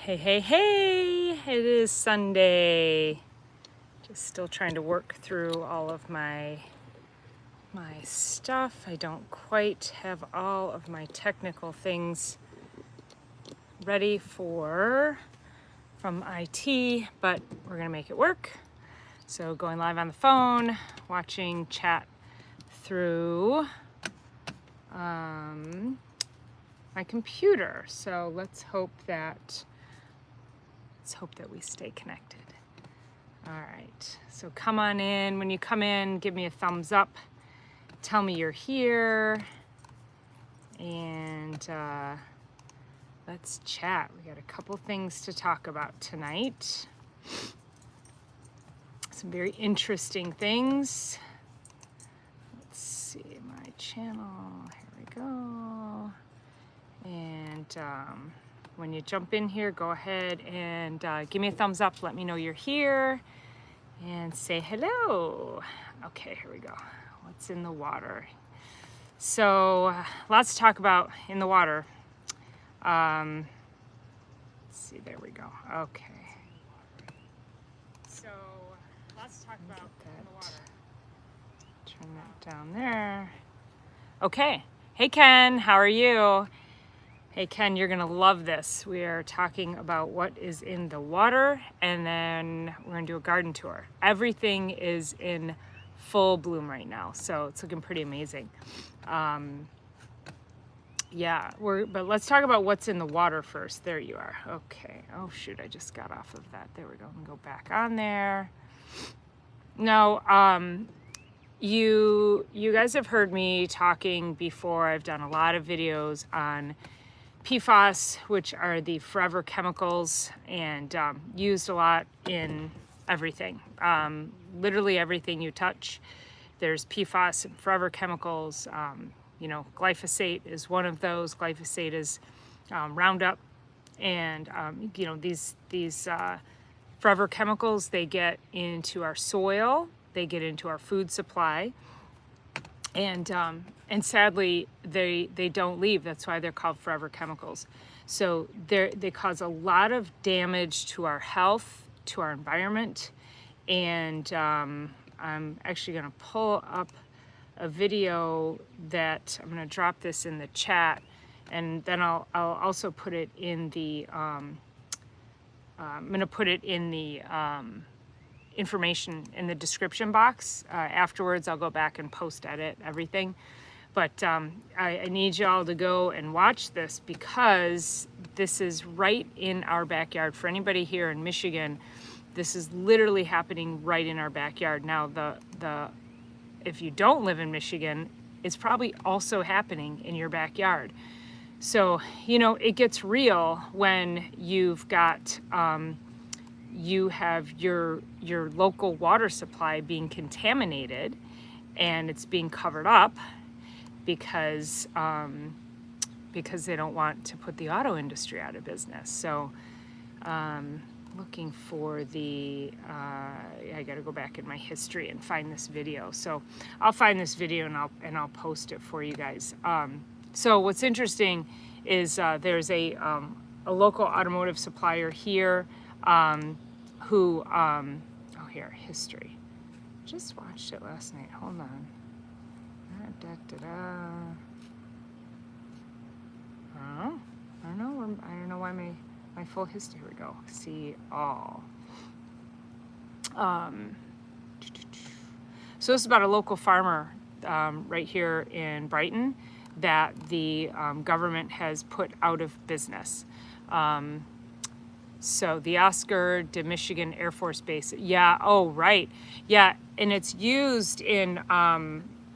Hey, hey, hey! It is Sunday. Just still trying to work through all of my stuff. I don't quite have all of my technical things ready from IT, but we're gonna make it work. So going live on the phone, watching chat through my computer. So let's hope that we stay connected. All right, so come on in. When you come in, give me a thumbs up. Tell me you're here. And let's chat. We got a couple things to talk about tonight. Some very interesting things. Let's see, my channel. Here we go. And when you jump in here, go ahead and give me a thumbs up. Let me know you're here and say hello. Okay, here we go. What's in the water? So lots to talk about in the water. Let's see, there we go. Okay. So lots to talk about in the water. Turn that down there. Okay. Hey, Ken, how are you? Hey Ken, you're gonna love this. We are talking about what is in the water, and then we're gonna do a garden tour. Everything is in full bloom right now, so it's looking pretty amazing. Yeah, but let's talk about what's in the water first. There you are. Okay. Oh shoot, I just got off of that. There we go. I'm gonna go back on there. Now, you guys have heard me talking before. I've done a lot of videos on PFAS, which are the forever chemicals, and used a lot in everything. Literally everything you touch, there's PFAS and forever chemicals. Glyphosate is one of those. Glyphosate is Roundup, and these forever chemicals, they get into our soil, they get into our food supply. And sadly, they don't leave. That's why they're called forever chemicals. So they cause a lot of damage to our health, to our environment. And I'm actually going to pull up a video that I'm going to drop this in the chat, and then I'll also put it in the information in the description box. Afterwards, I'll go back and post edit everything. But I need y'all to go and watch this, because this is right in our backyard. For anybody here in Michigan, this is literally happening right in our backyard. Now, if you don't live in Michigan, it's probably also happening in your backyard. So, it gets real when you've got you have your local water supply being contaminated, and it's being covered up because they don't want to put the auto industry out of business. So looking for I got to go back in my history and find this video. So I'll find this video and I'll post it for you guys. So what's interesting is there's a local automotive supplier here who here, history. Just watched it last night. Hold on. I don't know why my full history. Here we go. See all. So this is about a local farmer right here in Brighton that the government has put out of business. So the Oscar de Michigan Air Force Base. Yeah. Oh, right. Yeah, and it's used in.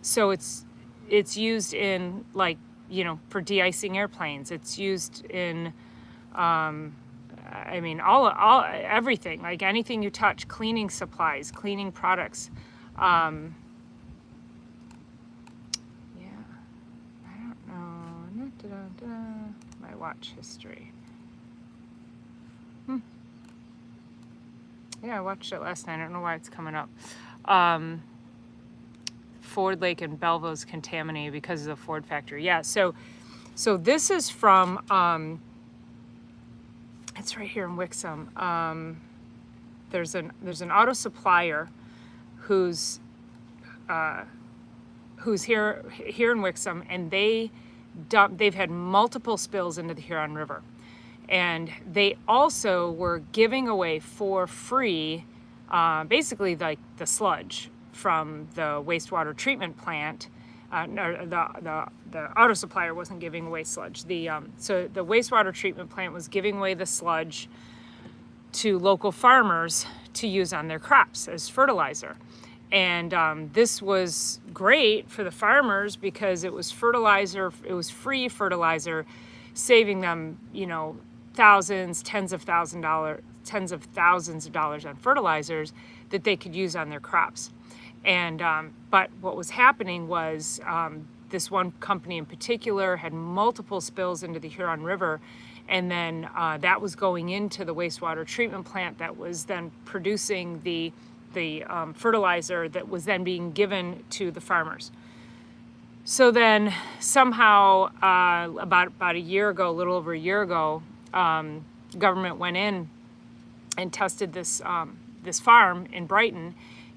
So it's used in, like, for de-icing airplanes. It's used in. All everything, like anything you touch, cleaning supplies, cleaning products. Yeah. I don't know. My watch history. Yeah, I watched it last night. I don't know why it's coming up. Ford Lake and Belleville's contaminated because of the Ford factory. Yeah, so this is from It's right here in Wixom. There's an auto supplier who's here in Wixom, and they've had multiple spills into the Huron River, and they also were giving away for free, basically like the sludge from the wastewater treatment plant. No, the auto supplier wasn't giving away sludge. So the wastewater treatment plant was giving away the sludge to local farmers to use on their crops as fertilizer. And this was great for the farmers because it was fertilizer, it was free fertilizer, saving them, thousands, tens of thousands of dollars on fertilizers that they could use on their crops. And but what was happening was this one company in particular had multiple spills into the Huron River, and then that was going into the wastewater treatment plant that was then producing the fertilizer that was then being given to the farmers. So then somehow about a year ago, a little over a year ago, government went in and tested this farm in Brighton,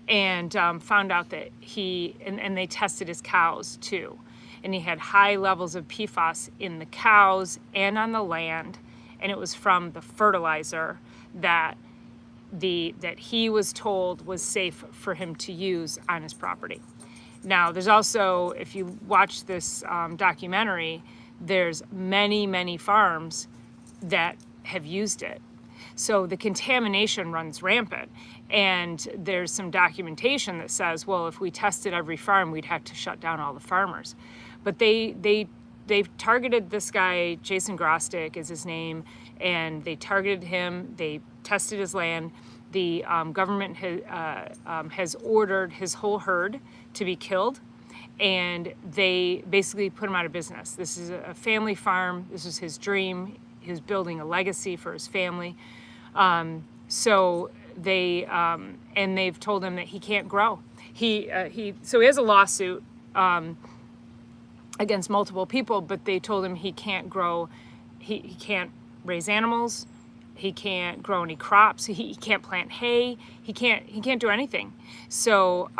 and found out that and they tested his cows too. And he had high levels of PFAS in the cows and on the land, and it was from the fertilizer that he was told was safe for him to use on his property. Now, there's also, if you watch this documentary, there's many farms that have used it. So the contamination runs rampant. And there's some documentation that says, well, if we tested every farm, we'd have to shut down all the farmers. But they've targeted this guy, Jason Grostick is his name, and they targeted him. They tested his land. The government has ordered his whole herd to be killed, and they basically put him out of business. This is a family farm. This was his dream. He was building a legacy for his family. So they've told him that he can't grow. So he has a lawsuit against multiple people, but they told him he can't grow. He can't raise animals. He can't grow any crops. He can't plant hay. He can't do anything. So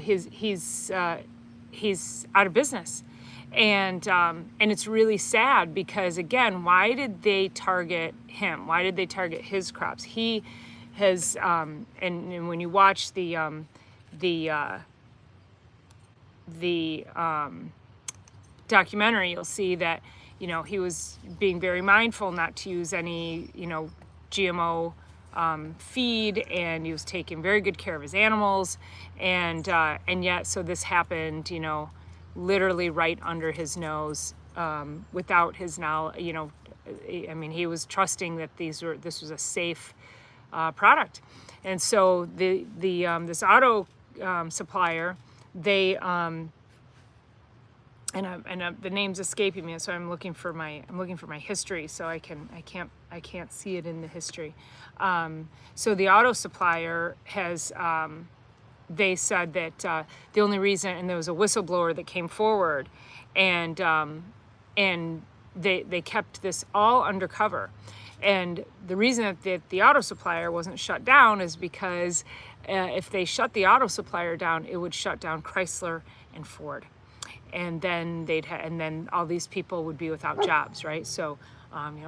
he's out of business. And it's really sad because, again, why did they target him? Why did they target his crops? He has, and when you watch the documentary, you'll see that, he was being very mindful not to use any, GMO feed, and he was taking very good care of his animals, and yet, so this happened, literally right under his nose, without his knowledge. I mean, he was trusting that this was a safe product, and so this auto supplier, they the name's escaping me, so I'm looking for my history, so I can't see it in the history. So the auto supplier has. They said that the only reason, and there was a whistleblower that came forward, and they kept this all undercover. And the reason that the auto supplier wasn't shut down is because if they shut the auto supplier down, it would shut down Chrysler and Ford, and then and then all these people would be without jobs, right? So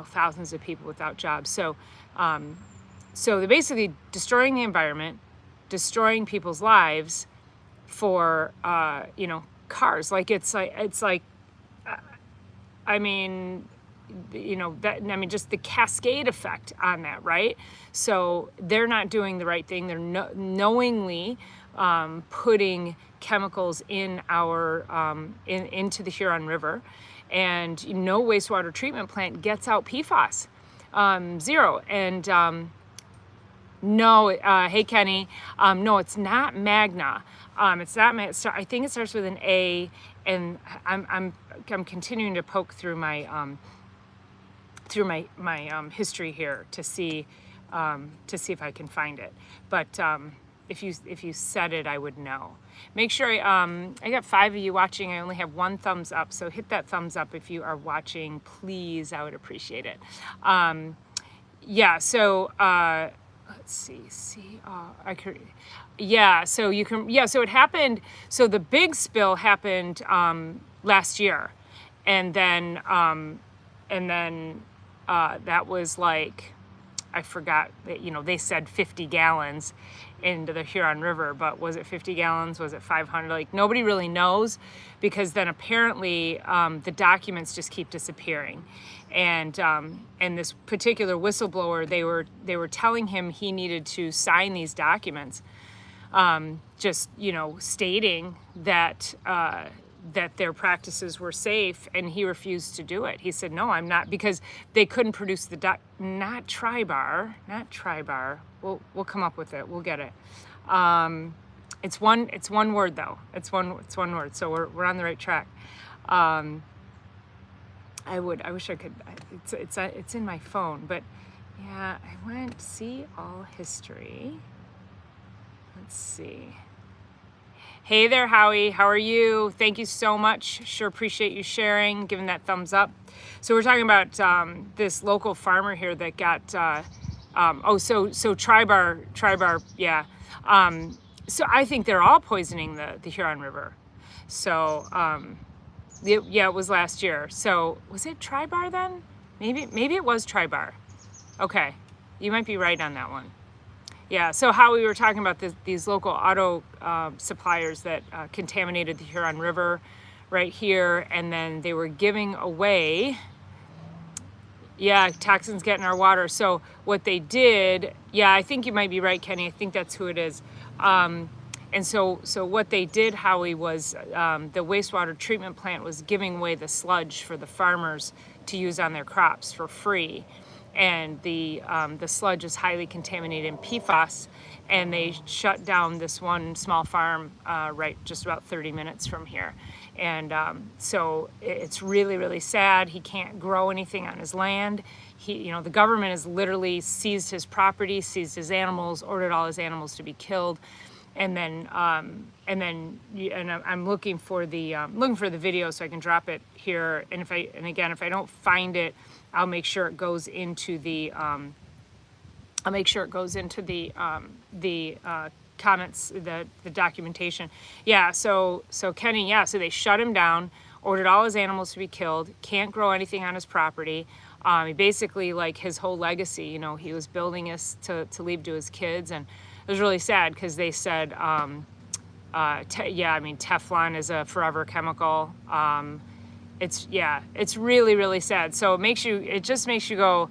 thousands of people without jobs. So they're basically destroying the environment, destroying people's lives for cars. Just the cascade effect on that, right? So they're not doing the right thing. They're knowingly putting chemicals in into the Huron River, and no wastewater treatment plant gets out PFAS, zero. And no, hey Kenny, no, it's not Magna. It's not. I think it starts with an A, and I'm continuing to poke through my history here to see if I can find it. But if you said it, I would know. Make sure I got 5 of you watching. I only have 1 thumbs up, so hit that thumbs up if you are watching, please. I would appreciate it. yeah, so let's see, I could, yeah, so you can, yeah, so it happened, so the big spill happened last year, and then that was like, I forgot that, they said 50 gallons into the Huron River, but was it 50 gallons? Was it 500? Like, nobody really knows, because then apparently the documents just keep disappearing. And this particular whistleblower, they were telling him he needed to sign these documents, just, stating that that their practices were safe, and he refused to do it. He said, no, I'm not, because they couldn't produce the not Tribar. We'll come up with it. We'll get it. It's one word though. It's one word. So we're on the right track. I wish I could, it's in my phone, but yeah, I went see all history. Let's see. Hey there, Howie. How are you? Thank you so much. Sure appreciate you sharing, giving that thumbs up. So we're talking about this local farmer here that got, so Tribar, yeah. So I think they're all poisoning the Huron River. So, yeah, it was last year. So was it Tribar then? Maybe it was Tribar. Okay, you might be right on that one. Yeah, so how we were talking about these local auto suppliers that contaminated the Huron River right here, and then they were giving away, yeah, toxins get in our water. So what they did, yeah, I think you might be right, Kenny. I think that's who it is. And so what they did, Howie, was the wastewater treatment plant was giving away the sludge for the farmers to use on their crops for free. And the sludge is highly contaminated in PFAS, and they shut down this one small farm right just about 30 minutes from here. And so it's really, really sad. He can't grow anything on his land. The government has literally seized his property, seized his animals, ordered all his animals to be killed. And then I'm looking for the video so I can drop it here. And if I don't find it, I'll make sure it goes into the comments, the documentation. Yeah. So Kenny, yeah. So they shut him down, ordered all his animals to be killed. Can't grow anything on his property. He basically, like, his whole legacy, he was building this to leave to his kids, and it was really sad because they said, Teflon is a forever chemical. It's really, really sad. So it just makes you go,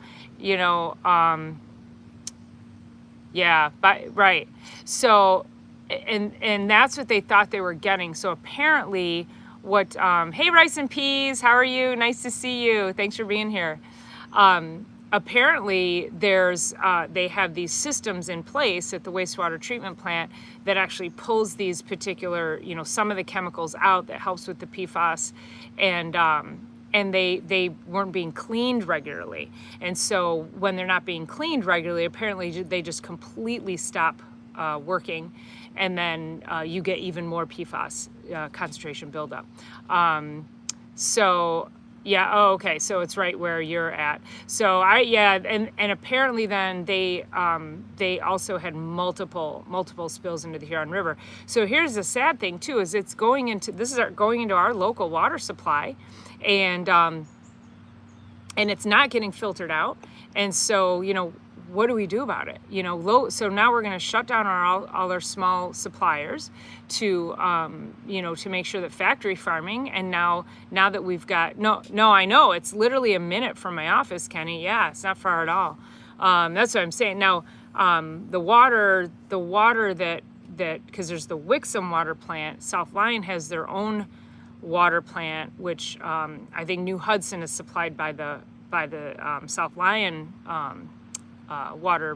right. So, and that's what they thought they were getting. So apparently hey, Rice and Peas, how are you? Nice to see you. Thanks for being here. Apparently they have these systems in place at the wastewater treatment plant that actually pulls these particular, some of the chemicals out that helps with the PFAS, and they weren't being cleaned regularly. And so when they're not being cleaned regularly, apparently they just completely stop working, and then you get even more PFAS concentration buildup. Yeah. Oh, okay. So it's right where you're at. So and apparently then they also had multiple spills into the Huron River. So here's the sad thing too, is going into our local water supply, and it's not getting filtered out. And so, what do we do about it? So now we're going to shut down all our small suppliers to make sure that factory farming, and now that we've got, I know it's literally a minute from my office, Kenny. Yeah, it's not far at all. That's what I'm saying. Now, the water that, because there's the Wixom water plant, South Lyon has their own water plant, which I think New Hudson is supplied by the South Lyon water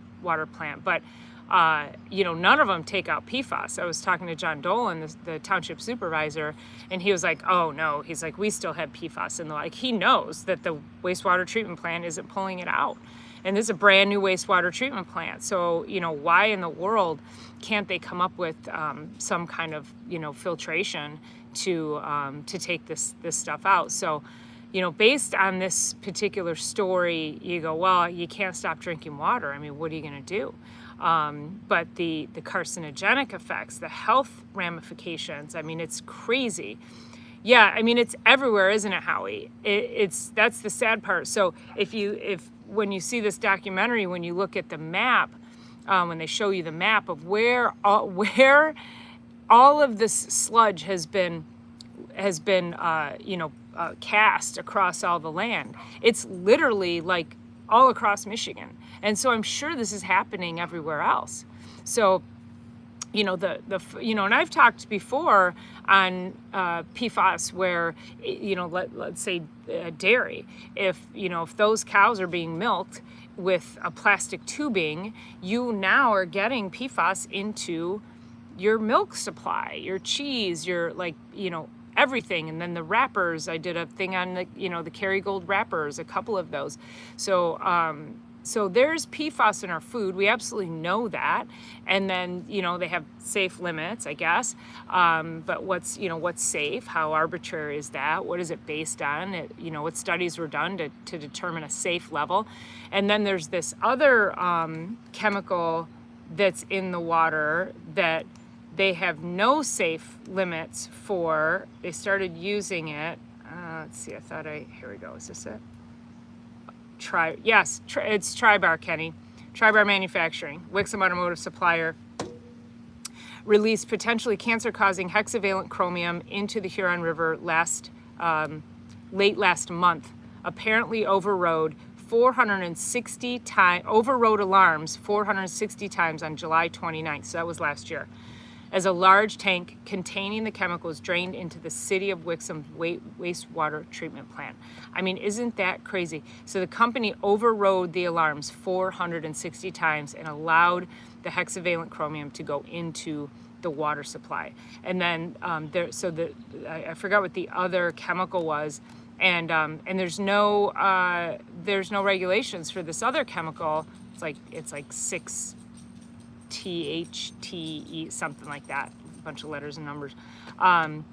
plant, but none of them take out PFAS. I was talking to John Dolan, the township supervisor, and he was like, oh no, he's like, we still have PFAS in the, like, he knows that the wastewater treatment plant isn't pulling it out, and this is a brand new wastewater treatment plant. So why in the world can't they come up with some kind of filtration to take this stuff out? So based on this particular story, you go, well, you can't stop drinking water. I mean, what are you going to do? But the carcinogenic effects, the health ramifications, I mean, it's crazy. Yeah, I mean, it's everywhere, isn't it, Howie? That's the sad part. So when you see this documentary, when you look at the map, when they show you the map of where all of this sludge has been cast across all the land. It's literally like all across Michigan. And so I'm sure this is happening everywhere else. So, and I've talked before on PFAS where, let's say dairy, if those cows are being milked with a plastic tubing, you now are getting PFAS into your milk supply, your cheese, your everything. And then the wrappers, I did a thing on the Kerrygold wrappers, a couple of those. So there's PFAS in our food. We absolutely know that. And then, they have safe limits, I guess. But what's safe? How arbitrary is that? What is it based on? What studies were done to determine a safe level? And then there's this other chemical that's in the water that they have no safe limits for. They started using it. Let's see, here we go. Is this it? It's Tribar, Kenny. Tribar Manufacturing, Wixom Automotive Supplier, released potentially cancer-causing hexavalent chromium into the Huron River late last month. Apparently overrode alarms 460 times on July 29th. So that was last year. As a large tank containing the chemicals drained into the city of Wixom wastewater treatment plant. I mean, isn't that crazy? So the company overrode the alarms 460 times and allowed the hexavalent chromium to go into the water supply. And then I forgot what the other chemical was, and there's no regulations for this other chemical. It's like 6 THTE, something like that, a bunch of letters and numbers. And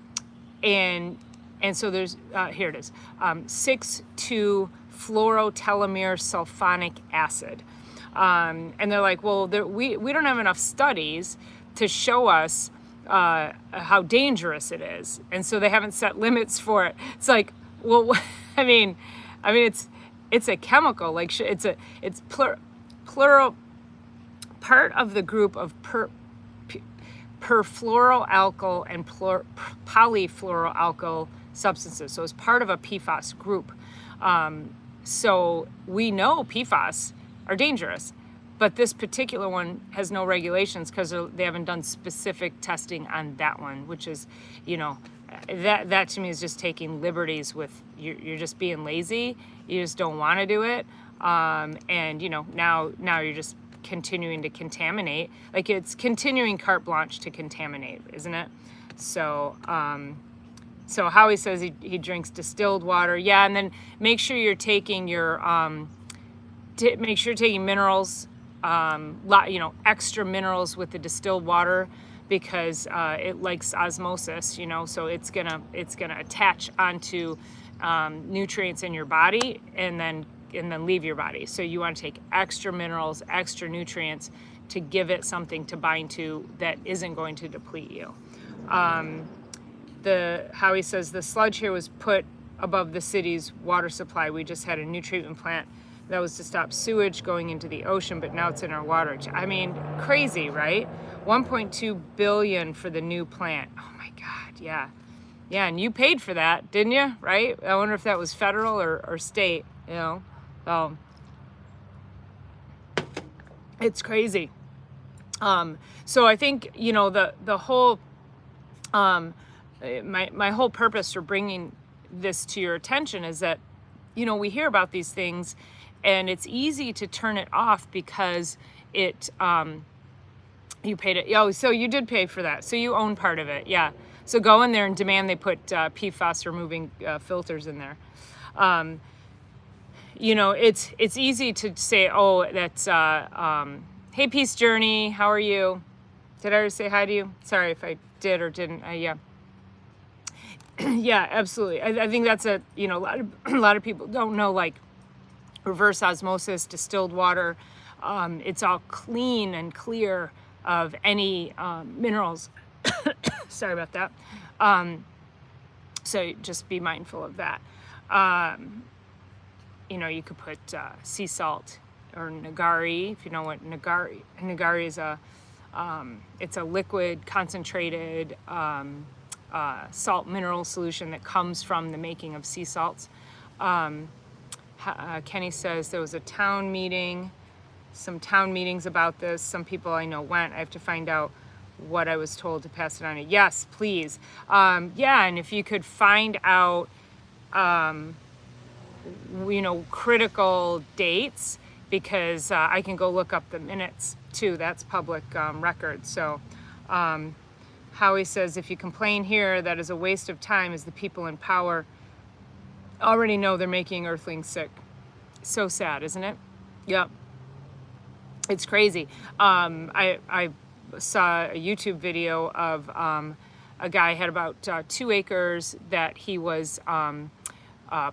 so there's, here it is, 6,2-fluorotelomere sulfonic acid. And they're like, well, we don't have enough studies to show us how dangerous it is. And so they haven't set limits for it. It's like, well, I mean, it's a chemical, like it's plural, part of the group of perfluoroalkyl and polyfluoroalkyl substances. So it's part of a PFAS group. So we know PFAS are dangerous, but this particular one has no regulations because they haven't done specific testing on that one, which is, that to me is just taking liberties with, you're just being lazy. You just don't want to do it. And now you're just continuing to contaminate. Like, it's continuing carte blanche to contaminate, isn't it? So Howie says he drinks distilled water. Yeah, and then make sure you're taking your make sure you're taking minerals, extra minerals with the distilled water, because it likes osmosis, so it's gonna attach onto nutrients in your body and then leave your body. So you want to take extra minerals, extra nutrients to give it something to bind to that isn't going to deplete you. Howie says the sludge here was put above the city's water supply. We just had a new treatment plant that was to stop sewage going into the ocean, but now it's in our water. I mean, crazy, right? 1.2 billion for the new plant. Oh my God, yeah. Yeah, and you paid for that, didn't you? Right? I wonder if that was federal or state, It's crazy. So I think, the whole, my whole purpose for bringing this to your attention is that, we hear about these things and it's easy to turn it off because you paid it. Oh, so you did pay for that. So you own part of it. Yeah. So go in there and demand they put PFAS removing filters in there. It's easy to say, oh, that's, hey, Peace Journey, how are you? Did I ever say hi to you? Sorry if I did or didn't. Yeah. Yeah, absolutely. I think that's a lot of a lot of people don't know, like reverse osmosis, distilled water. It's all clean and clear of any minerals. Sorry about that. So just be mindful of that. You could put sea salt or nagari, if you know what nagari. Nagari is it's a liquid concentrated salt mineral solution that comes from the making of sea salts. Kenny says there was some town meetings about this. Some people I know went. I have to find out what I was told to pass it on. Yes, please. Yeah, and if you could find out, critical dates, because I can go look up the minutes too. That's public record. So Howie says, if you complain here, that is a waste of time, as the people in power already know they're making earthlings sick. So sad, isn't it? Yep. It's crazy. I saw a YouTube video of a guy had about 2 acres that he was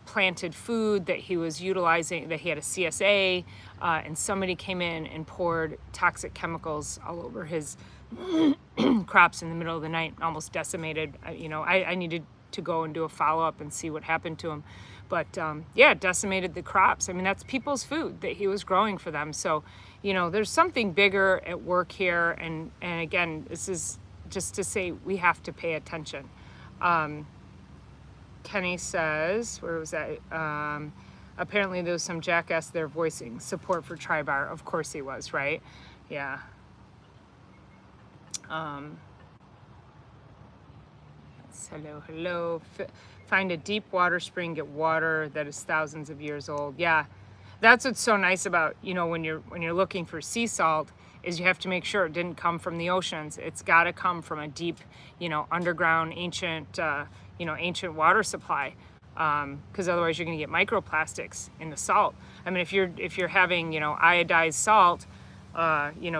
planted food that he was utilizing, that he had a CSA, and somebody came in and poured toxic chemicals all over his crops in the middle of the night, almost decimated. I needed to go and do a follow-up and see what happened to him. But decimated the crops. I mean, that's people's food that he was growing for them. So, there's something bigger at work here. And again, this is just to say we have to pay attention. Kenny says, where was that? Apparently there was some jackass there voicing support for Tri-Bar. Of course he was, right? Yeah. Hello. Find a deep water spring, get water that is thousands of years old. Yeah, that's what's so nice about, when you're looking for sea salt, is you have to make sure it didn't come from the oceans. It's got to come from a deep, underground, ancient water supply, because otherwise you're going to get microplastics in the salt. I mean, if you're having, iodized salt,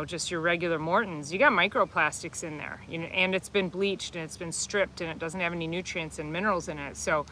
just your regular Morton's, you got microplastics in there, and it's been bleached and it's been stripped and it doesn't have any nutrients and minerals in it. So,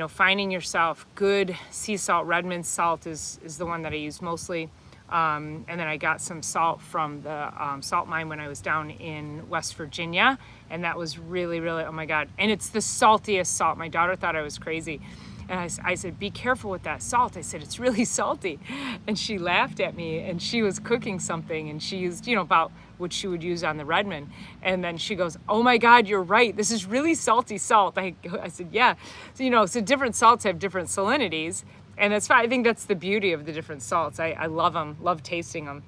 finding yourself good sea salt. Redmond salt is the one that I use mostly. And then I got some salt from the salt mine when I was down in West Virginia, and that was really, really, oh my God. And it's the saltiest salt. My daughter thought I was crazy. And I said, be careful with that salt. I said, it's really salty. And she laughed at me, and she was cooking something, and she used, about what she would use on the Redmond. And then she goes, oh my God, you're right. This is really salty salt. I said, yeah. So different salts have different salinities, and that's fine. I think that's the beauty of the different salts. I love them, love tasting them.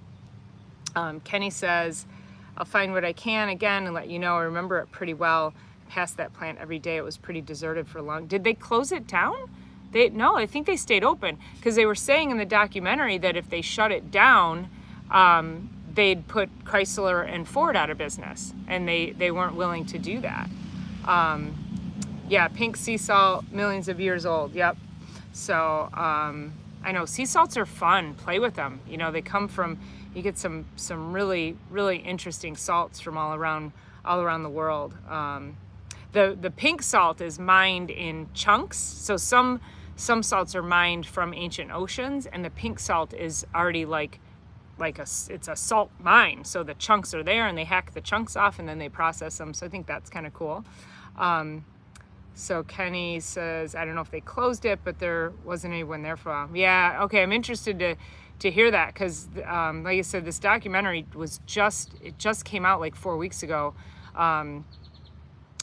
Kenny says, I'll find what I can again and let you know. I remember it pretty well. Past that plant every day. It was pretty deserted for long. Did they close it down? No, I think they stayed open, because they were saying in the documentary that if they shut it down, they'd put Chrysler and Ford out of business, and they weren't willing to do that. Pink sea salt, millions of years old. Yep. So I know sea salts are fun. Play with them. They come from, you get some really, really interesting salts from all around the world. The pink salt is mined in chunks. So some salts are mined from ancient oceans, and the pink salt is already it's a salt mine. So the chunks are there, and they hack the chunks off, and then they process them. So I think that's kind of cool. So Kenny says, I don't know if they closed it, but there wasn't anyone there for a while. Yeah, okay, I'm interested to hear that, because like I said, this documentary just came out like 4 weeks ago.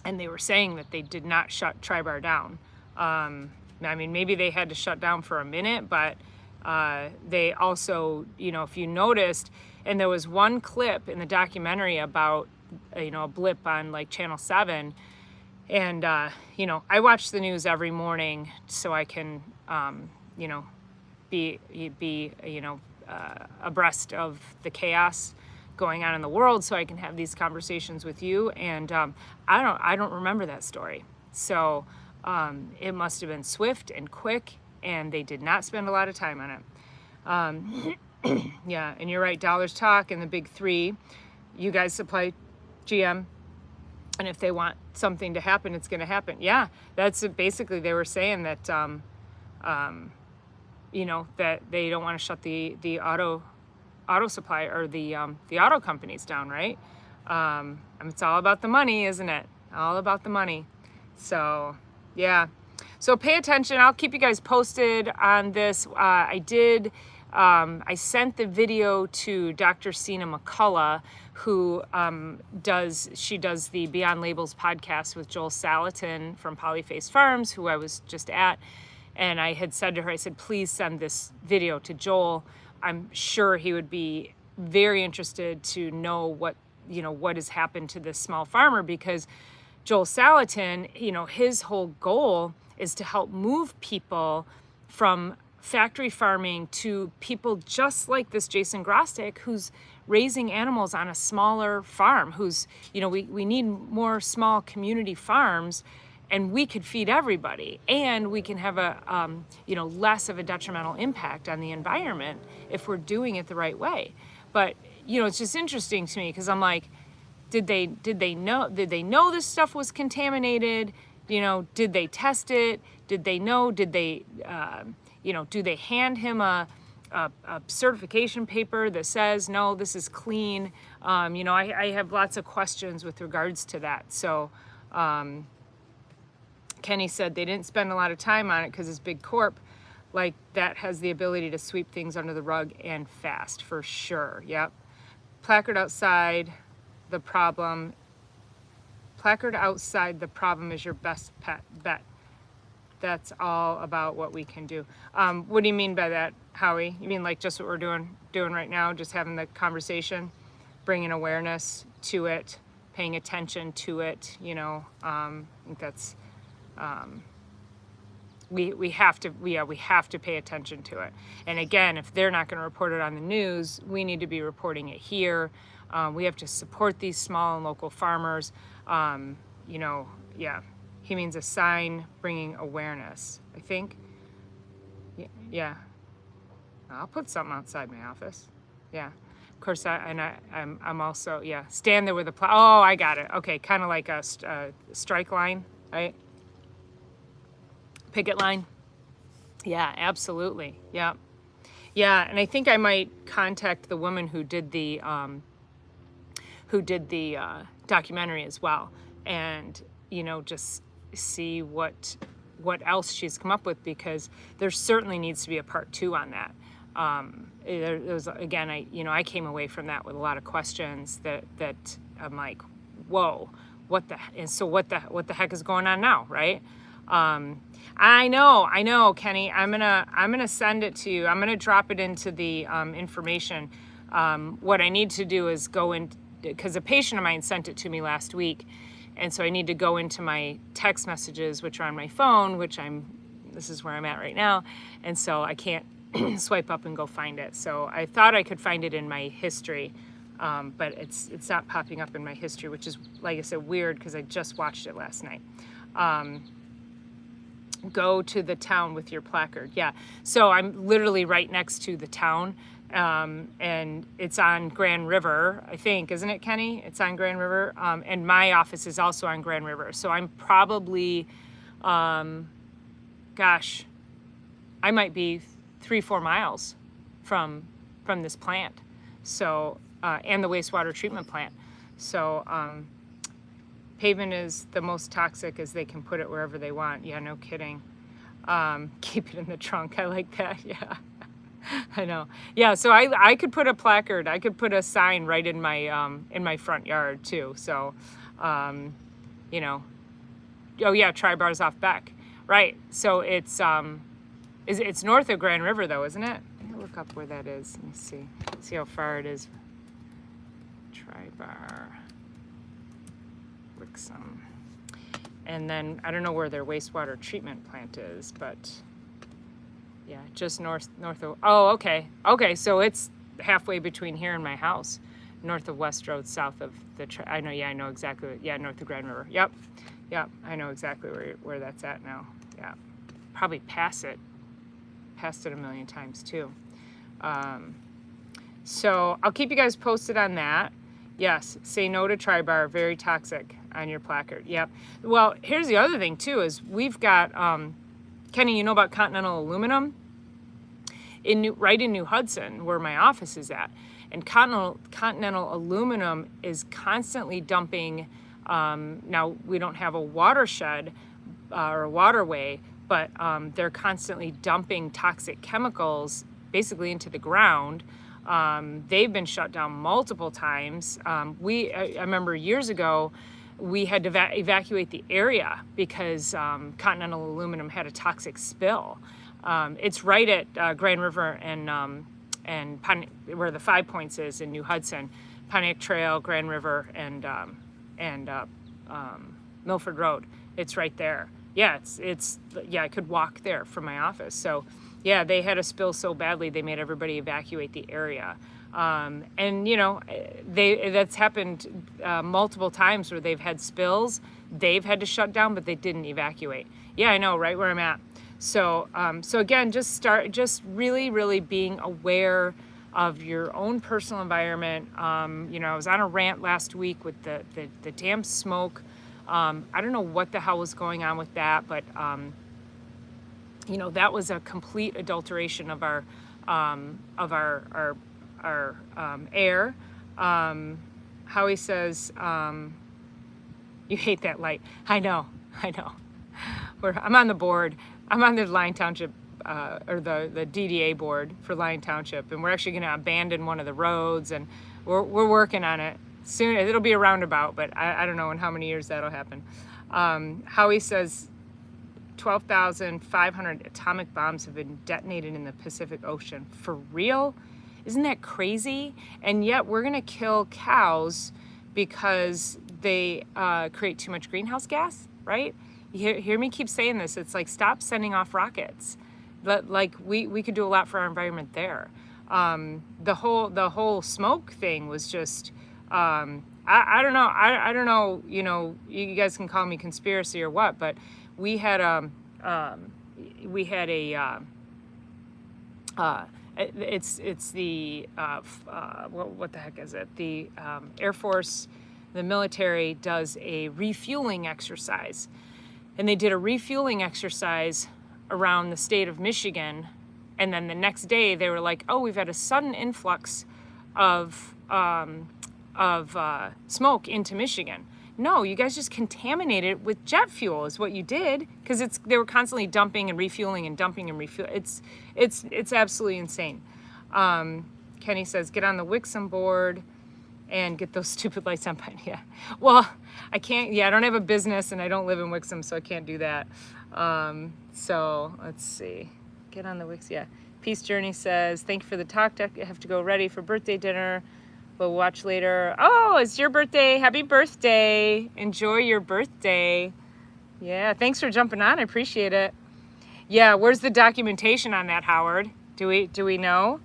And they were saying that they did not shut Tri-Bar down. I mean, maybe they had to shut down for a minute, but they also, if you noticed, and there was one clip in the documentary about, a blip on like Channel 7. And, I watch the news every morning so I can, be abreast of the chaos going on in the world, so I can have these conversations with you. And I don't remember that story. So it must have been swift and quick, and they did not spend a lot of time on it. Yeah, and you're right, dollars talk and the big three. You guys supply GM. And if they want something to happen, it's going to happen. Yeah, that's basically, they were saying that, you know, that they don't want to shut the auto supply, or the auto companies down, right? It's all about the money, isn't it? All about the money. So, yeah. So pay attention. I'll keep you guys posted on this. I sent the video to Dr. Sina McCullough, who does the Beyond Labels podcast with Joel Salatin from Polyface Farms, who I was just at. And I had said to her, I said, please send this video to Joel. I'm sure he would be very interested to know what has happened to this small farmer, because Joel Salatin, his whole goal is to help move people from factory farming to people just like this Jason Grostek, who's raising animals on a smaller farm, who's, we need more small community farms, and we could feed everybody, and we can have a, less of a detrimental impact on the environment if we're doing it the right way. But, it's just interesting to me, because I'm like, did they know this stuff was contaminated? Did they test it? Did they know? Did they, do they hand him a certification paper that says, no, this is clean? I have lots of questions with regards to that. So, Kenny said they didn't spend a lot of time on it because it's big corp like that has the ability to sweep things under the rug and fast, for sure. Yep. Placard outside the problem is your best bet. That's all about what we can do. What do you mean by that, Howie? You mean like just what we're doing right now, just having the conversation, bringing awareness to it, paying attention to it, I think that's, we have to pay attention to it. And again, if they're not going to report it on the news, we need to be reporting it here. We have to support these small and local farmers. He means a sign bringing awareness, I think. Yeah. I'll put something outside my office. Yeah. Of course, I'm also, stand there with a oh, I got it. Okay, kind of like a strike line, right? Picket line. Yeah, absolutely. Yeah. Yeah, and I think I might contact the woman who did the documentary as well, and just see what else she's come up with, because there certainly needs to be a part 2 on that. There was, again, I came away from that with a lot of questions that I'm like, whoa, what the heck is going on now, right? I know, Kenny. I'm gonna send it to you. I'm gonna drop it into the information. What I need to do is go in, because a patient of mine sent it to me last week, and so I need to go into my text messages, which are on my phone, this is where I'm at right now, and so I can't swipe up and go find it. So I thought I could find it in my history, but it's not popping up in my history, which is, like I said, weird, because I just watched it last night. Go to the town with your placard. Yeah, so I'm literally right next to the town, and it's on Grand River, I think, isn't it, Kenny? It's on Grand River, and my office is also on Grand River. So I'm probably, I might be 3-4 miles from this plant. So, and the wastewater treatment plant. So, pavement is the most toxic, as they can put it wherever they want. Yeah, no kidding. Keep it in the trunk. I like that. Yeah, I know. Yeah, so I could put a placard. I could put a sign right in my front yard too. So, oh yeah, Tri-Bars off Beck. Right. So it's north of Grand River though, isn't it? Let me look up where that is. Let me see how far it is. Tri-Bar. Wixom. And then I don't know where their wastewater treatment plant is, but yeah, just north of, oh, okay. Okay, so it's halfway between here and my house, north of West Road, south of I know exactly, north of Grand River. Yep, I know exactly where that's at now. Yeah, probably passed it a million times too. So I'll keep you guys posted on that. Yes, say no to Tri-Bar, very toxic. on your placard. Yep. Well, here's the other thing too, is we've got, Kenny, you know about Continental Aluminum? Right in New Hudson, where my office is at. And Continental Aluminum is constantly dumping, now we don't have a watershed or a waterway, but they're constantly dumping toxic chemicals basically into the ground. They've been shut down multiple times. I remember years ago, we had to evacuate the area because Continental Aluminum had a toxic spill. It's right at Grand River and where the 5 Points is in New Hudson, Pontiac Trail, Grand River, and Milford Road. It's right there. Yeah, I could walk there from my office. So yeah, they had a spill so badly they made everybody evacuate the area. And you know, that's happened multiple times where they've had spills. They've had to shut down, but they didn't evacuate. Yeah, I know, right where I'm at. So so again, just really, really being aware of your own personal environment. You know, I was on a rant last week with the damn smoke. I don't know what the hell was going on with that, but you know, that was a complete adulteration of our air. Howie says, you hate that light. I know. I'm on the board. I'm on the Lyon Township, or the DDA board for Lyon Township, and we're actually going to abandon one of the roads, and we're working on it. Soon, it'll be a roundabout, but I don't know in how many years that'll happen. Howie says 12,500 atomic bombs have been detonated in the Pacific Ocean. For real? Isn't that crazy? And yet we're going to kill cows because they create too much greenhouse gas, right? You hear me keep saying this. It's like, stop sending off rockets. Like we could do a lot for our environment there. The whole smoke thing was just, I don't know. I don't know, you know, you guys can call me conspiracy or what, but we had a it's the what the heck is it? The Air Force, the military does a refueling exercise, and they did a refueling exercise around the state of Michigan, and then the next day they were like, oh, we've had a sudden influx of smoke into Michigan. No, you guys just contaminated it with jet fuel is what you did, because they were constantly dumping and refueling and dumping and refueling. It's absolutely insane. Kenny says, get on the Wixom board and get those stupid lights on. Yeah. Well, I can't. Yeah, I don't have a business and I don't live in Wixom, so I can't do that. So let's see. Get on the Wix. Yeah. Peace Journey says, thank you for the talk. I have to go ready for birthday dinner. We'll watch later. Oh, it's your birthday. Happy birthday. Enjoy your birthday. Yeah, thanks for jumping on. I appreciate it. Yeah, where's the documentation on that, Howard? Do we know?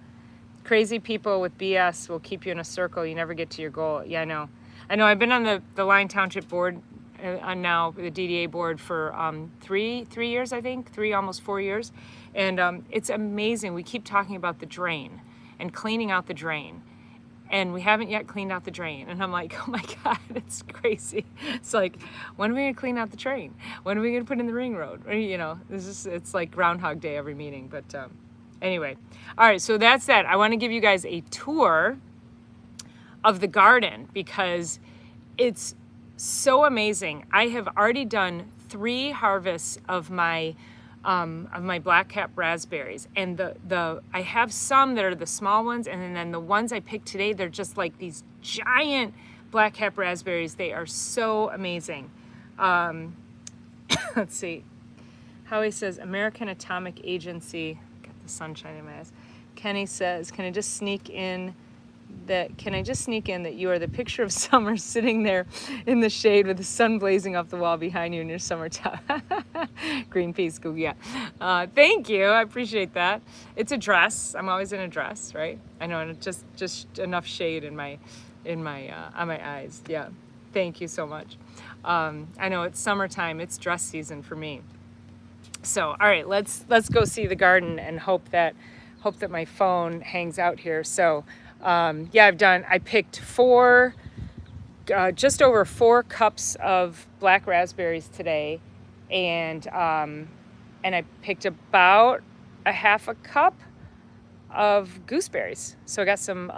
Crazy people with BS will keep you in a circle. You never get to your goal. Yeah, I know. I've been on the Lyon Township board, on now the DDA board for 3 years, I think. Almost 4 years. And it's amazing. We keep talking about the drain and cleaning out the drain. And we haven't yet cleaned out the drain. And I'm like, oh my God, it's crazy. It's like, when are we gonna clean out the drain? When are we gonna put in the ring road? You know, it's like Groundhog Day every meeting. But anyway, all right, so that's that. I wanna give you guys a tour of the garden because it's so amazing. I have already done 3 harvests of my black cap raspberries, and I have some that are the small ones, and then the ones I picked today, they're just like these giant black cap raspberries. They are so amazing. Let's see. Howie says, American Atomic Agency. Got the sunshine in my eyes. Kenny says, can I just sneak in that you are the picture of summer sitting there in the shade with the sun blazing off the wall behind you in your summertime. Greenpeace, yeah. Thank you, I appreciate that. It's a dress. I'm always in a dress, right? I know, and just enough shade in my on my eyes. Yeah, thank you so much. I know it's summertime. It's dress season for me. So, all right, let's go see the garden and hope that my phone hangs out here. So. Yeah, I picked 4 just over 4 cups of black raspberries today, and I picked about a half a cup of gooseberries. So I got some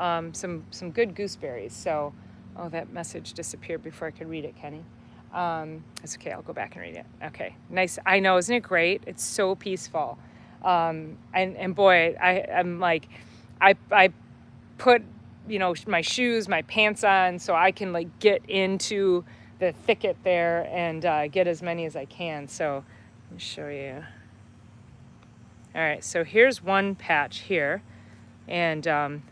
good gooseberries. So, oh, that message disappeared before I could read it, Kenny. It's okay. I'll go back and read it. Okay, nice. I know, isn't it great? It's so peaceful. And boy, I'm like, I put, my shoes, my pants on so I can like get into the thicket there and get as many as I can. So let me show you. All right, so here's one patch here, and let's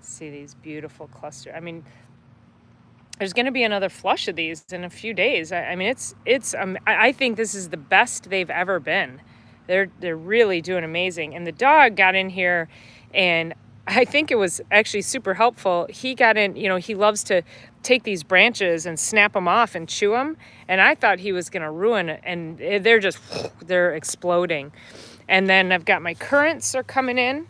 see these beautiful clusters. I mean, there's going to be another flush of these in a few days. I mean, I think this is the best they've ever been. They're really doing amazing. And the dog got in here, and I think it was actually super helpful. He got in, he loves to take these branches and snap them off and chew them. And I thought he was going to ruin it. And they're exploding. And then I've got my currants are coming in.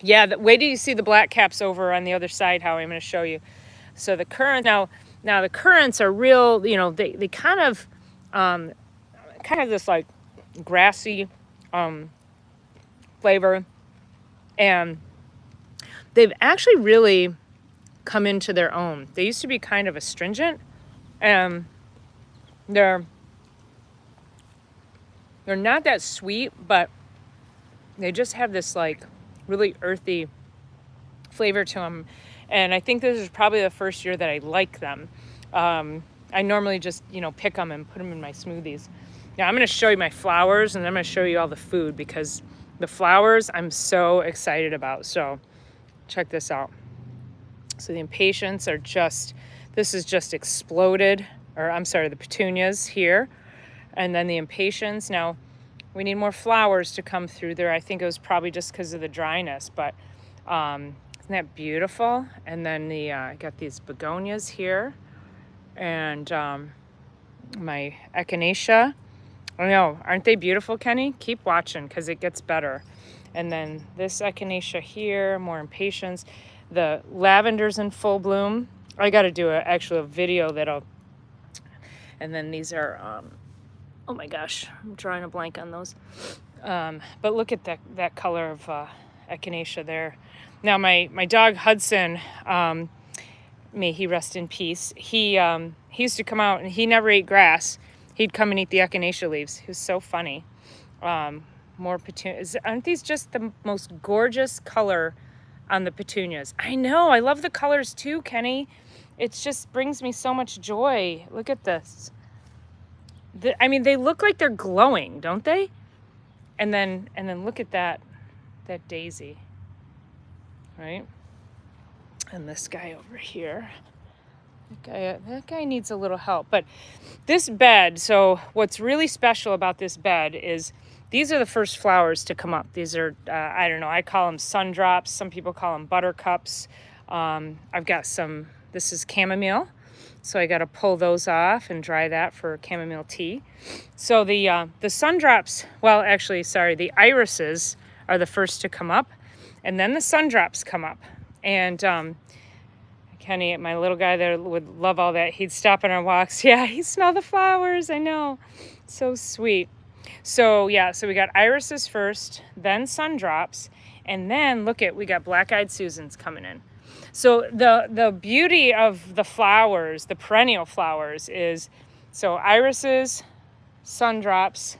Yeah, wait till you see the black caps over on the other side, how I'm going to show you. So the currant, now the currants are real, they kind of this like grassy flavor. And they've actually really come into their own. They used to be kind of astringent, and they're not that sweet, but they just have this like really earthy flavor to them. And I think this is probably the first year that I like them. I normally just, pick them and put them in my smoothies. Now I'm going to show you my flowers, and then I'm going to show you all the food, because the flowers I'm so excited about. So check this out. So the impatiens are this is just exploded, or I'm sorry, the petunias here. And then the impatiens. Now we need more flowers to come through there. I think it was probably just because of the dryness, but isn't that beautiful? And then I got these begonias here, and my echinacea. I know, aren't they beautiful, Kenny? Keep watching, because it gets better. And then this echinacea here, more impatiens. The lavender's in full bloom. I got to do a video that'll. And then these are, oh my gosh, I'm drawing a blank on those. But look at that color of echinacea there. Now my dog Hudson, may he rest in peace. He used to come out, and he never ate grass. He'd come and eat the echinacea leaves. He was so funny. More petunias. Aren't these just the most gorgeous color on the petunias? I know. I love the colors too, Kenny. It just brings me so much joy. Look at this. I mean, they look like they're glowing, don't they? And then look at that daisy, right? And this guy over here. That guy needs a little help. But this bed, so what's really special about this bed is these are the first flowers to come up. These are, I don't know, I call them sun drops. Some people call them buttercups. I've got this is chamomile. So I got to pull those off and dry that for chamomile tea. So the sun drops, well, actually, sorry, the irises are the first to come up. And then the sun drops come up. And Kenny, my little guy that would love all that, he'd stop on our walks. Yeah, he'd smell the flowers. I know. So sweet. So yeah, so we got irises first, then sun drops, and then we got black-eyed Susans coming in. So the beauty of the flowers, the perennial flowers, is so irises, sun drops,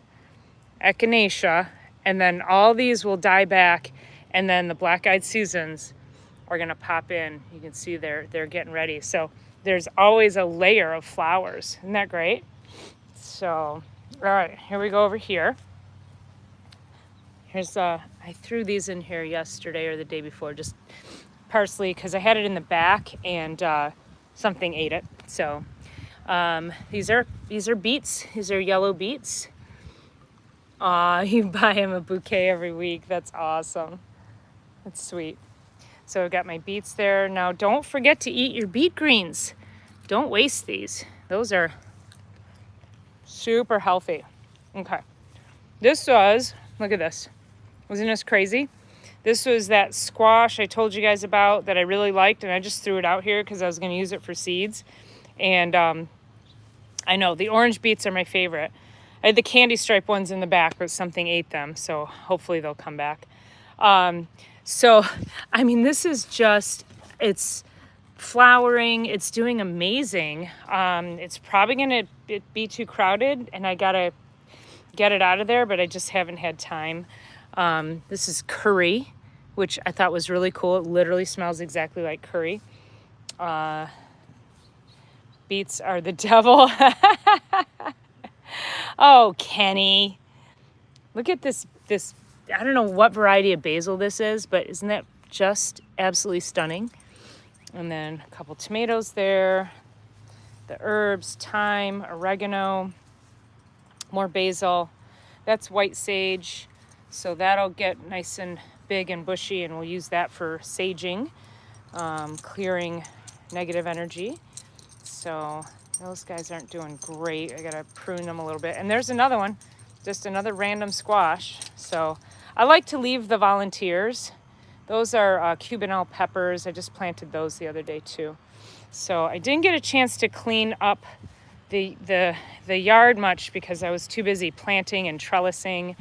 echinacea, and then all these will die back, and then the black-eyed Susans are going to pop in. You can see they're getting ready. So there's always a layer of flowers. Isn't that great? So, all right, here we go over here. Here's I threw these in here yesterday or the day before, just parsley, because I had it in the back and something ate it. So these are beets. These are yellow beets. You buy him a bouquet every week. That's awesome. That's sweet. So I've got my beets there. Now don't forget to eat your beet greens. Don't waste these. Those are super healthy. Okay. This was, look at this. Wasn't this crazy? This was that squash I told you guys about that I really liked, and I just threw it out here because I was going to use it for seeds. And I know the orange beets are my favorite. I had the candy stripe ones in the back, but something ate them, so hopefully they'll come back. So, I mean, this is just, it's flowering. It's doing amazing. It's probably going to be too crowded, and I got to get it out of there, but I just haven't had time. This is curry, which I thought was really cool. It literally smells exactly like curry. Beets are the devil. Oh, Kenny. Look at this, I don't know what variety of basil this is, but isn't that just absolutely stunning? And then a couple tomatoes there, the herbs, thyme, oregano, more basil. That's white sage, so that'll get nice and big and bushy, and we'll use that for saging, clearing negative energy. So those guys aren't doing great. I gotta prune them a little bit. And there's another one, just another random squash. So I like to leave the volunteers. Those are Cubanelle peppers. I just planted those the other day too. So I didn't get a chance to clean up the yard much because I was too busy planting and trellising.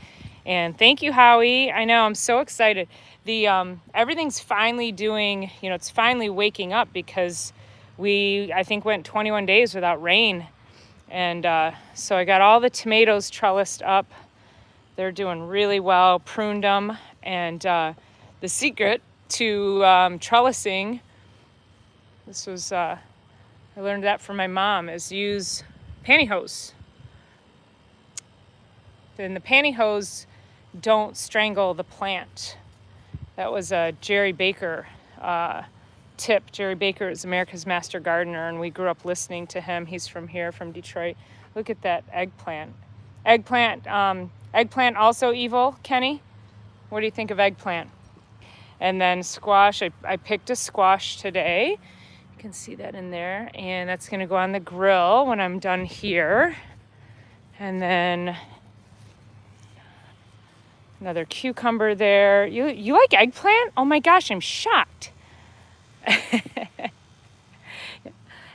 And thank you, Howie. I know, I'm so excited. The everything's finally doing, it's finally waking up because we, I think, went 21 days without rain. And so I got all the tomatoes trellised up. They're doing really well, pruned them. And the secret to trellising, this was, I learned that from my mom, is use pantyhose. Then the pantyhose don't strangle the plant. That was a Jerry Baker tip. Jerry Baker is America's Master Gardener, and we grew up listening to him. He's from here, from Detroit. Look at that eggplant. Eggplant also evil, Kenny? What do you think of eggplant? And then squash. I picked a squash today. You can see that in there. And that's going to go on the grill when I'm done here. And then another cucumber there. You like eggplant? Oh my gosh, I'm shocked.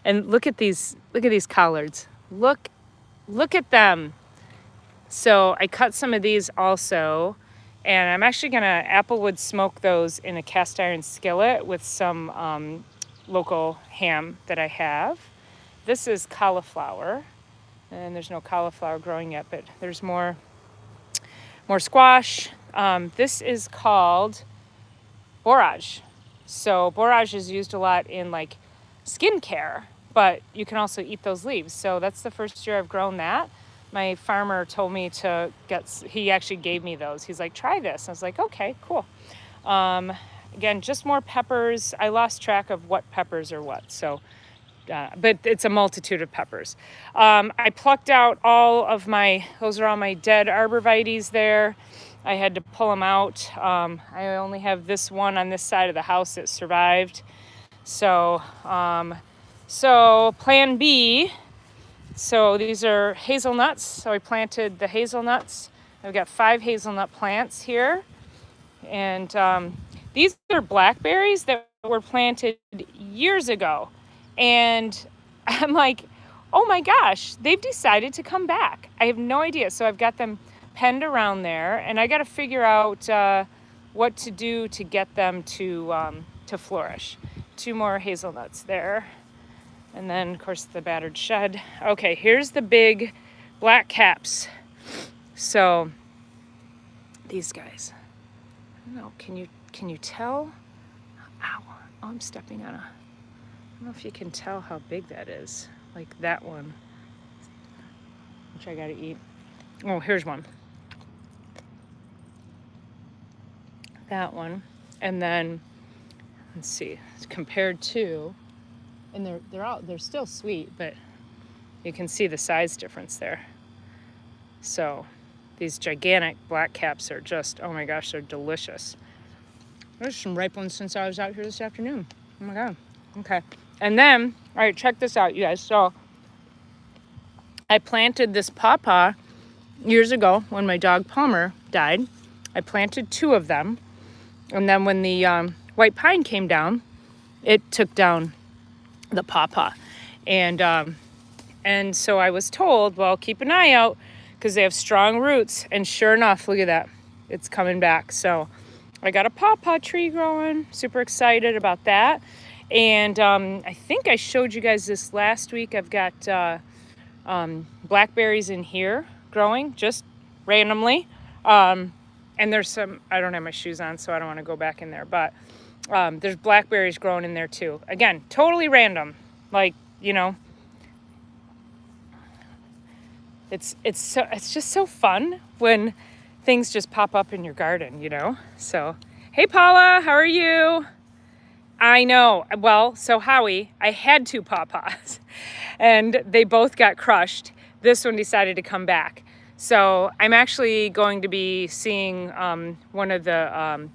And look at these collards. Look at them. So I cut some of these also, and I'm actually gonna applewood smoke those in a cast iron skillet with some local ham that I have. This is cauliflower, and there's no cauliflower growing yet, but there's more squash. This is called borage. So borage is used a lot in like skincare, but you can also eat those leaves. So that's the first year I've grown that. My farmer told me to he actually gave me those. He's like, try this. I was like, okay, cool. Again, just more peppers. I lost track of what peppers are what. So, but it's a multitude of peppers. I plucked out those are all my dead arborvitaes there. I had to pull them out. I only have this one on this side of the house that survived. So plan B. So these are hazelnuts. So I planted the hazelnuts. I've got 5 hazelnut plants here. And these are blackberries that were planted years ago. And I'm like, oh my gosh, they've decided to come back. I have no idea. So I've got them penned around there, and I got to figure out what to do to get them to flourish. 2 more hazelnuts there. And then, of course, the battered shed. Okay, here's the big black caps. So these guys. I don't know, can you tell? Ow, oh, I'm stepping on I don't know if you can tell how big that is. Like that one, which I gotta eat. Oh, here's one. That one. And then, let's see, compared to, and they're still sweet, but you can see the size difference there. So these gigantic black caps are just, oh my gosh, they're delicious. There's some ripe ones since I was out here this afternoon. Oh my God. Okay. And then, all right, check this out, you guys. So I planted this pawpaw years ago when my dog Palmer died. I planted 2 of them. And then when the white pine came down, it took down the pawpaw. And so I was told, well, keep an eye out because they have strong roots. And sure enough, look at that. It's coming back. So I got a pawpaw tree growing. Super excited about that. And I think I showed you guys this last week. I've got blackberries in here growing just randomly. And there's some, I don't have my shoes on, so I don't want to go back in there. But there's blackberries growing in there too. Again, totally random. Like, you know, it's just so fun when things just pop up in your garden, you know? So, hey Paula, how are you? I know. Well, so Howie, I had 2 pawpaws and they both got crushed. This one decided to come back. So I'm actually going to be seeing one of the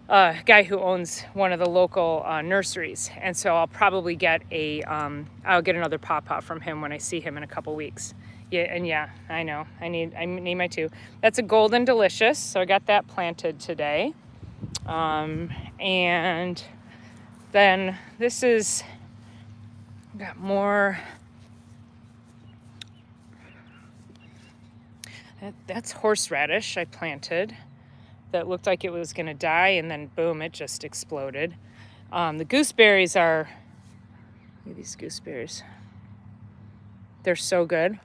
guy who owns one of the local nurseries. And so I'll probably get I'll get another pawpaw from him when I see him in a couple weeks. Yeah, and yeah, I know. I need my 2. That's a golden delicious. So I got that planted today. And then this is, got more, that's horseradish I planted that looked like it was going to die, and then boom, it just exploded. The gooseberries are, look at these gooseberries. They're so good.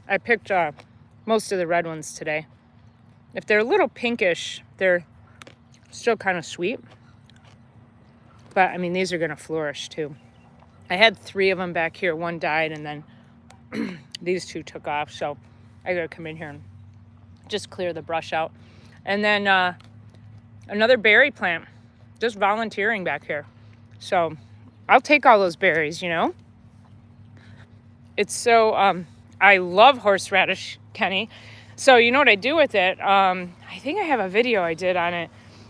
I picked most of the red ones today. If they're a little pinkish, they're still kind of sweet. But I mean, these are going to flourish too. I had 3 of them back here. 1 died, and then these 2 took off. So I got to come in here and just clear the brush out. And then another berry plant, just volunteering back here. So I'll take all those berries, you know. It's so, I love horseradish, Kenny. So you know what I do with it? I think I have a video I did on it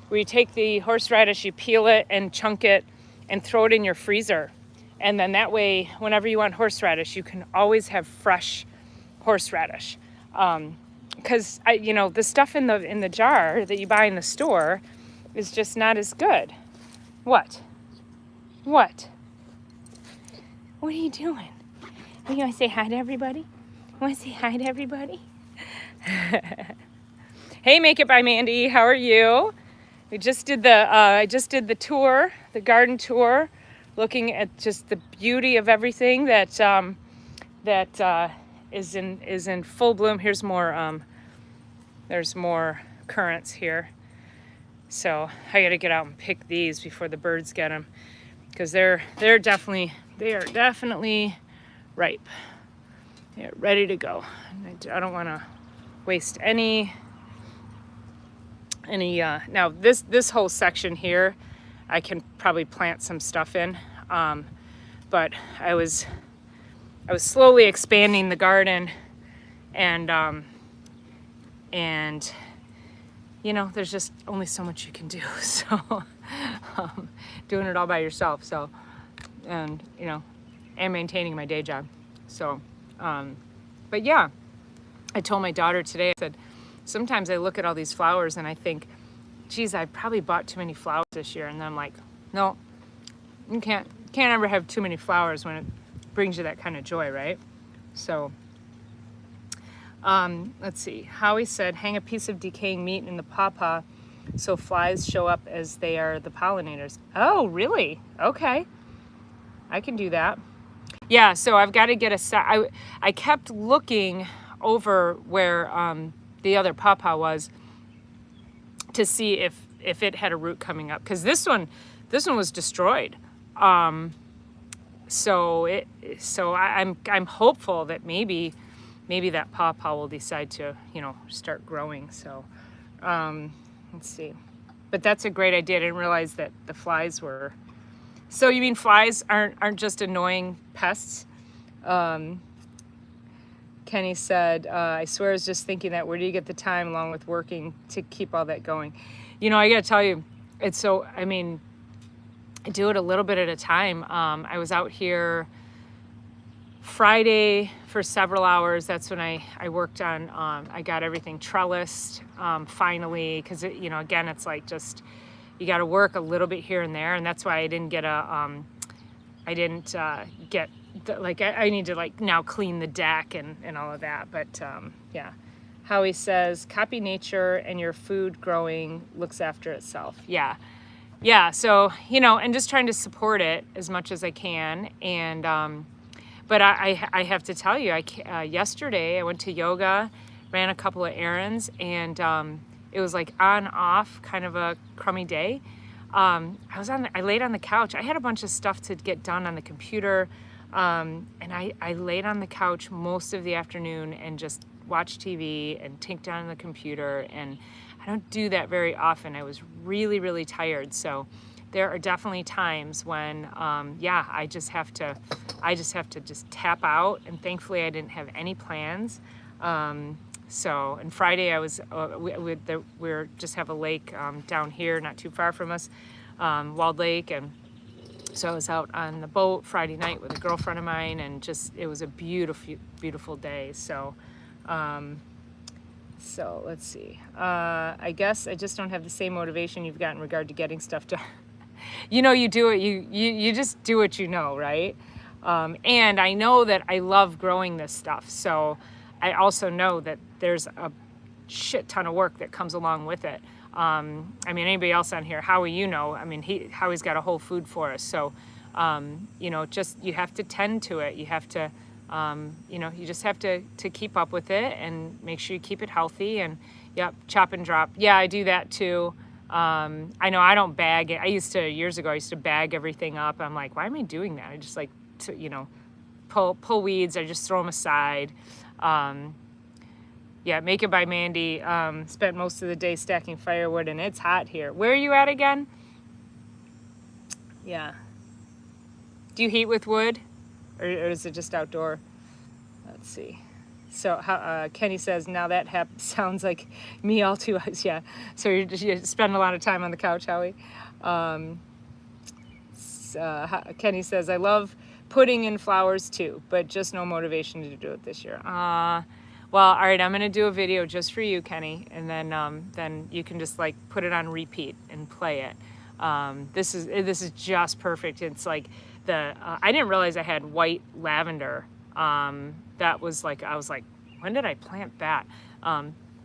where you take the horseradish, you peel it and chunk it and throw it in your freezer. And then that way, whenever you want horseradish, you can always have fresh horseradish. Because you know, the stuff in the jar that you buy in the store is just not as good. What? What? What are you doing? You want to say hi to everybody? Want to say hi to everybody? Hey, Make It by Mandy, how are you? We just did I just did the tour, the garden tour, looking at just the beauty of everything that is in full bloom. Here's more. There's more currants here, so I got to get out and pick these before the birds get them, because they are definitely ripe. They're ready to go. I don't want to waste any. Now this whole section here, I can probably plant some stuff in, but I was slowly expanding the garden, and you know, there's just only so much you can do. So doing it all by yourself. So, and you know, and maintaining my day job. So, but yeah, I told my daughter today, I said, sometimes I look at all these flowers and I think, geez, I probably bought too many flowers this year. And then I'm like, no, you can't ever have too many flowers when it brings you that kind of joy, right? So, let's see. Howie said, hang a piece of decaying meat in the pawpaw so flies show up as they are the pollinators. Oh, really? Okay. I can do that. Yeah, so I've got to get I kept looking over where the other pawpaw was to see if it had a root coming up, because this one was destroyed. So I'm hopeful that maybe that pawpaw will decide to, you know, start growing. So let's see. But that's a great idea. I didn't realize that the flies were. So you mean flies aren't just annoying pests? Kenny said, I swear I was just thinking that, where do you get the time along with working to keep all that going? You know, I gotta tell you, it's so, I mean, I do it a little bit at a time. I was out here Friday for several hours, that's when I worked on, I got everything trellised finally, because, you know, again, it's like just, you got to work a little bit here and there. And that's why I didn't get I need to like now clean the deck and all of that. But yeah. Howie says, copy nature and your food growing looks after itself. Yeah. Yeah. So, you know, and just trying to support it as much as I can. And, but I have to tell you, yesterday I went to yoga, ran a couple of errands, and it was like on off kind of a crummy day. I laid on the couch. I had a bunch of stuff to get done on the computer. And I laid on the couch most of the afternoon and just watched TV and tinked on the computer. And I don't do that very often. I was really, really tired. So there are definitely times when, I just have to just tap out. And thankfully I didn't have any plans. And Friday I was, we're just have a lake down here, not too far from us, Walled Lake. And so I was out on the boat Friday night with a girlfriend of mine, and just, it was a beautiful, beautiful day. So let's see. I guess I just don't have the same motivation you've got in regard to getting stuff done. You know, you do it, you just do what you know, right? And I know that I love growing this stuff. So I also know that there's a shit ton of work that comes along with it. I mean, anybody else on here, Howie, you know, I mean, Howie's got a whole food for us. So, you know, just, you have to tend to it. You have to, you know, you just have to keep up with it and make sure you keep it healthy, and chop and drop. Yeah, I do that too. I know I don't bag it. Years ago, I used to bag everything up. I'm like, why am I doing that? I just like to, you know, pull weeds. I just throw them aside. Make it by Mandy. Spent most of the day stacking firewood, and it's hot here. Where are you at again? Yeah. Do you heat with wood, or is it just outdoor? Let's see. So Kenny says, now that sounds like me all too. Yeah. So you spend a lot of time on the couch, Howie. Kenny says, I love putting in flowers too, but just no motivation to do it this year. Well, all right, I'm going to do a video just for you, Kenny, and then you can just like put it on repeat and play it. This is just perfect. It's like I didn't realize I had white lavender. That was like, I was like, when did I plant that?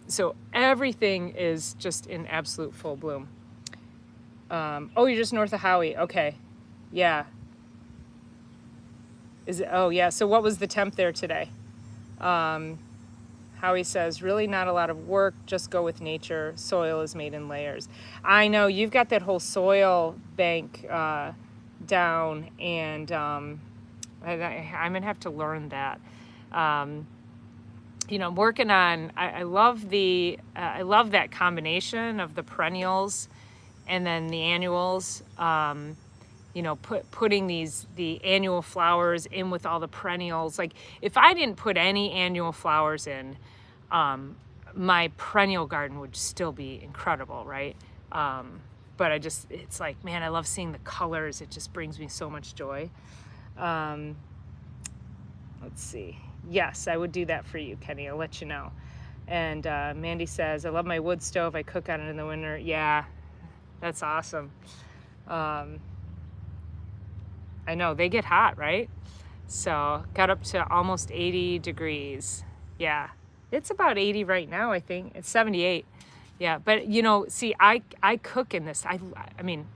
So everything is just in absolute full bloom. Oh, you're just north of Howie. Okay. Yeah. Oh yeah. So what was the temp there today? Howie says, really not a lot of work, just go with nature. Soil is made in layers. I know, you've got that whole soil bank down, and I'm going to have to learn that. You know, I'm working on, I love that combination of the perennials and then the annuals. You know, putting the annual flowers in with all the perennials. Like, if I didn't put any annual flowers in, my perennial garden would still be incredible, right? But it's like, man, I love seeing the colors. It just brings me so much joy. Let's see. Yes, I would do that for you, Kenny. I'll let you know. And Mandy says, I love my wood stove. I cook on it in the winter. Yeah, that's awesome. I know, they get hot, right? So got up to almost 80 degrees. Yeah, it's about 80 right now, I think. It's 78. Yeah, but you know, see, I cook in this. I don't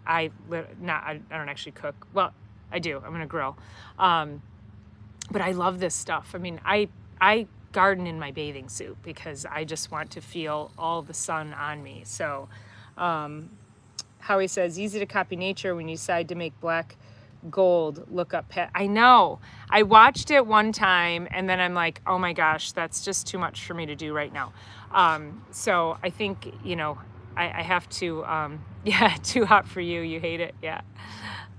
actually cook. Well, I do. I'm gonna grill. But I love this stuff. I mean, I garden in my bathing suit because I just want to feel all the sun on me. So, Howie says, easy to copy nature when you decide to make black gold. Look up pet. I know. I watched it one time and then I'm like, oh my gosh, that's just too much for me to do right now. So I think, you know, I have to, yeah, too hot for you. You hate it. Yeah.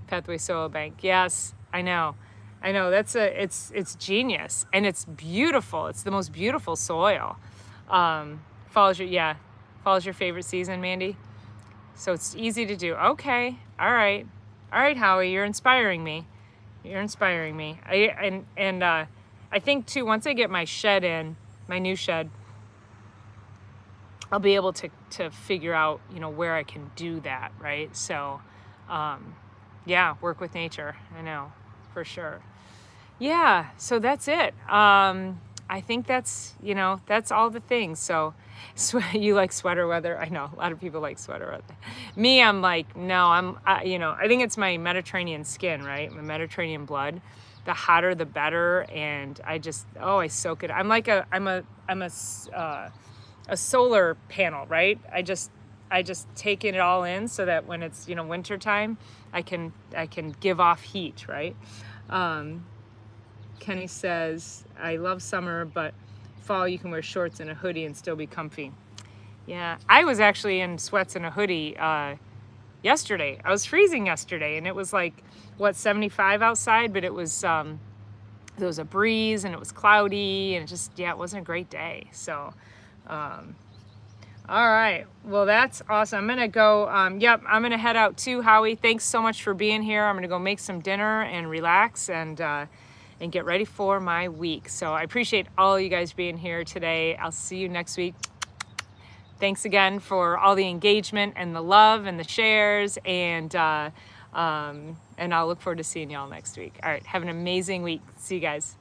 Pathway Soil Bank. Yes, I know. It's genius and it's beautiful. It's the most beautiful soil. Fall's your favorite season, Mandy? So it's easy to do. Okay. All right, Howie, you're inspiring me. You're inspiring me. I think too, once I get my shed in, my new shed, I'll be able to figure out, you know, where I can do that, right? So, yeah, work with nature. I know, for sure. Yeah, so that's it. I think that's, you know, that's all the things. So, you like sweater weather? I know a lot of people like sweater weather. Me, I'm like, no, you know, I think it's my Mediterranean skin, right? My Mediterranean blood. The hotter, the better. And I just, oh, I soak it. I'm like I'm a solar panel, right? I just take it all in so that when it's, you know, winter time, I can give off heat, right? Kenny says, I love summer, but fall you can wear shorts and a hoodie and still be comfy. Yeah, I was actually in sweats and a hoodie yesterday. I was freezing yesterday, and it was like, what, 75 outside, but it was there was a breeze and it was cloudy, and it just, yeah, it wasn't a great day. So all right, well, that's awesome. I'm gonna go, yep, I'm gonna head out too, Howie. Thanks so much for being here. I'm gonna go make some dinner and relax and get ready for my week. So I appreciate all you guys being here today. I'll see you next week. Thanks again for all the engagement and the love and the shares, and I'll look forward to seeing y'all next week. All right, have an amazing week. See you guys.